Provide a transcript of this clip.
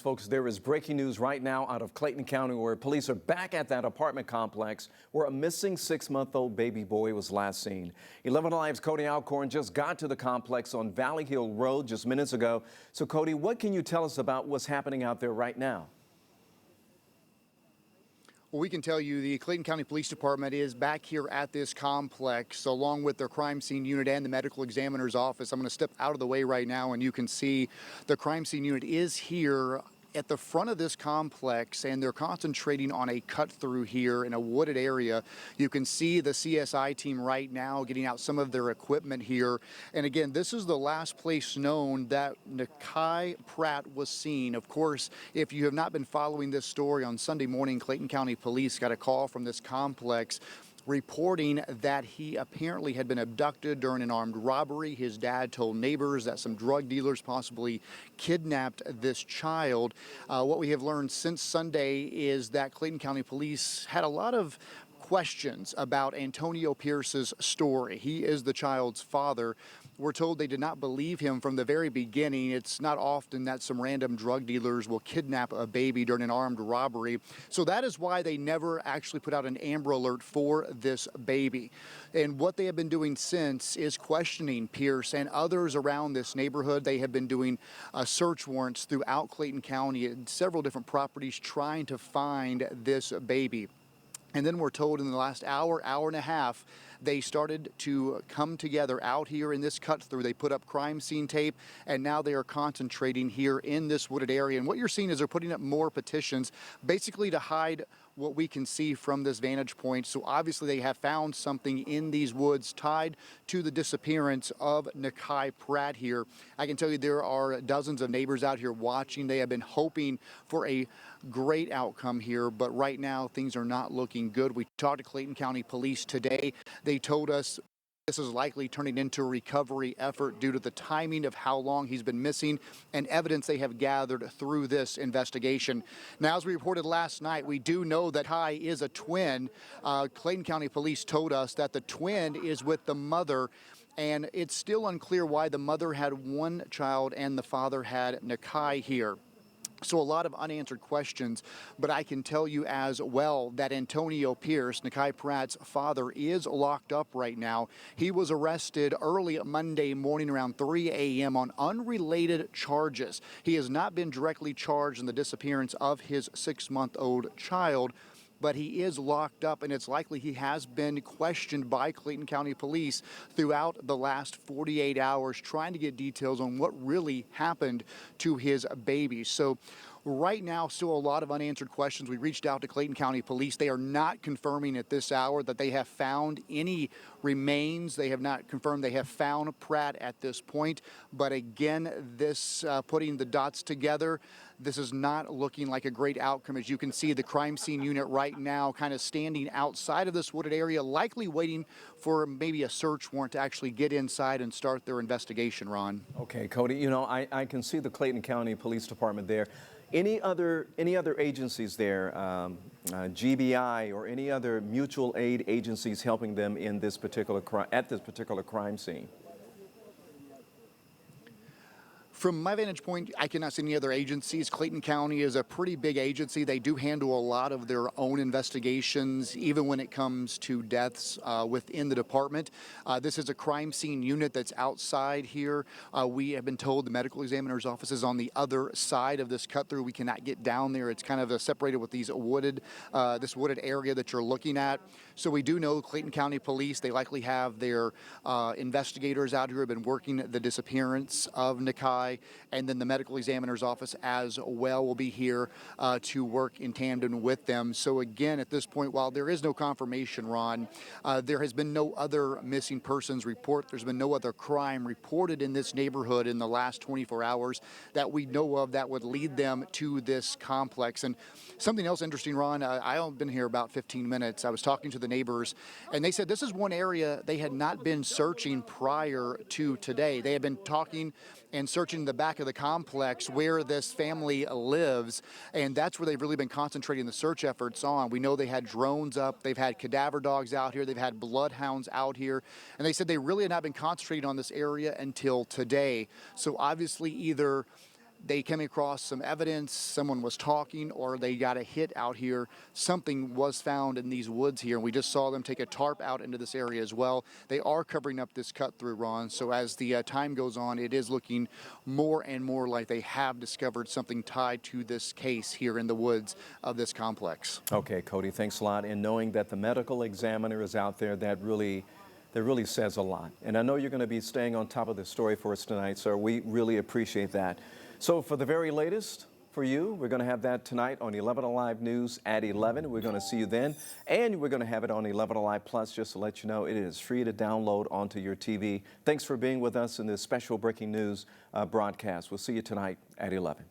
Folks, there is breaking news right now out of Clayton County where police are back at that apartment complex where a missing 6-month-old baby boy was last seen. 11 Alive's Cody Alcorn just got to the complex on Valley Hill Road just minutes ago. So, Cody, what can you tell us about what's happening out there right now? Well, we can tell you the Clayton County Police Department is back here at this complex along with their crime scene unit and the medical examiner's office. I'm going to step out of the way right now and you can see the crime scene unit is here at the front of this complex, and they're concentrating on a cut through here in a wooded area. You can see the CSI team right now getting out some of their equipment here. And again, this is the last place known that Nakai Pratt was seen. Of course, if you have not been following this story, on Sunday morning, Clayton County Police got a call from this complex reporting that he apparently had been abducted during an armed robbery. His dad told neighbors that some drug dealers possibly kidnapped this child. What we have learned since Sunday is that Clayton County Police had a lot of questions about Antonio Pierce's story. He is the child's father. We're told they did not believe him from the very beginning. It's not often that some random drug dealers will kidnap a baby during an armed robbery. So that is why they never actually put out an Amber Alert for this baby. And what they have been doing since is questioning Pierce and others around this neighborhood. They have been doing search warrants throughout Clayton County at several different properties trying to find this baby. And then we're told in the last hour and a half, they started to come together out here in this cut through. They put up crime scene tape, and now they are concentrating here in this wooded area. And what you're seeing is they're putting up more petitions, basically to hide what we can see from this vantage point. So obviously they have found something in these woods tied to the disappearance of Nakai Pratt here. I can tell you there are dozens of neighbors out here watching. They have been hoping for a great outcome here, but right now things are not looking good. We talked to Clayton County Police today. They told us this is likely turning into a recovery effort due to the timing of how long he's been missing and evidence they have gathered through this investigation. Now, as we reported last night, we do know that Kai is a twin. Clayton County Police told us that the twin is with the mother, and it's still unclear why the mother had one child and the father had Nakai here. So a lot of unanswered questions, but I can tell you as well that Antonio Pierce, Nakai Pratt's father, is locked up right now. He was arrested early Monday morning around 3 a.m. on unrelated charges. He has not been directly charged in the disappearance of his 6-month-old child, but he is locked up, and it's likely he has been questioned by Clayton County Police throughout the last 48 hours, trying to get details on what really happened to his baby. So right now, still a lot of unanswered questions. We reached out to Clayton County Police. They are not confirming at this hour that they have found any remains. They have not confirmed they have found Pratt at this point. But again, this putting the dots together, this is not looking like a great outcome. As you can see, the crime scene unit right now kind of standing outside of this wooded area, likely waiting for maybe a search warrant to actually get inside and start their investigation, Ron. Okay, Cody, you know, I can see the Clayton County Police Department there. Any other agencies there, GBI or any other mutual aid agencies helping them in this particular at this particular crime scene? From my vantage point, I cannot see any other agencies. Clayton County is a pretty big agency. They do handle a lot of their own investigations, even when it comes to deaths within the department. This is a crime scene unit that's outside here. We have been told the medical examiner's office is on the other side of this cut through. We cannot get down there. It's kind of separated with these this wooded area that you're looking at. So we do know Clayton County Police, they likely have their investigators out here who have been working the disappearance of Nakai. And then the medical examiner's office as well will be here to work in tandem with them. So again, at this point, while there is no confirmation, Ron, there has been no other missing persons report. There's been no other crime reported in this neighborhood in the last 24 hours that we know of that would lead them to this complex. And something else interesting, Ron, I've been here about 15 minutes. I was talking to the neighbors, and they said this is one area they had not been searching prior to today. They had been talking and searching the back of the complex where this family lives, and that's where they've really been concentrating the search efforts on. We know they had drones up, they've had cadaver dogs out here, they've had bloodhounds out here, and they said they really had not been concentrating on this area until today. So obviously either they came across some evidence, someone was talking, or they got a hit out here. Something was found in these woods here, and we just saw them take a tarp out into this area as well. They are covering up this cut through, Ron, so as the time goes on, it is looking more and more like they have discovered something tied to this case here in the woods of this complex. Okay, Cody, thanks a lot. And knowing that the medical examiner is out there, that really says a lot. And I know you're going to be staying on top of this story for us tonight, sir. We really appreciate that. So for the very latest for you, we're going to have that tonight on 11 Alive News at 11. We're going to see you then. And we're going to have it on 11 Alive Plus, just to let you know it is free to download onto your TV. Thanks for being with us in this special breaking news broadcast. We'll see you tonight at 11.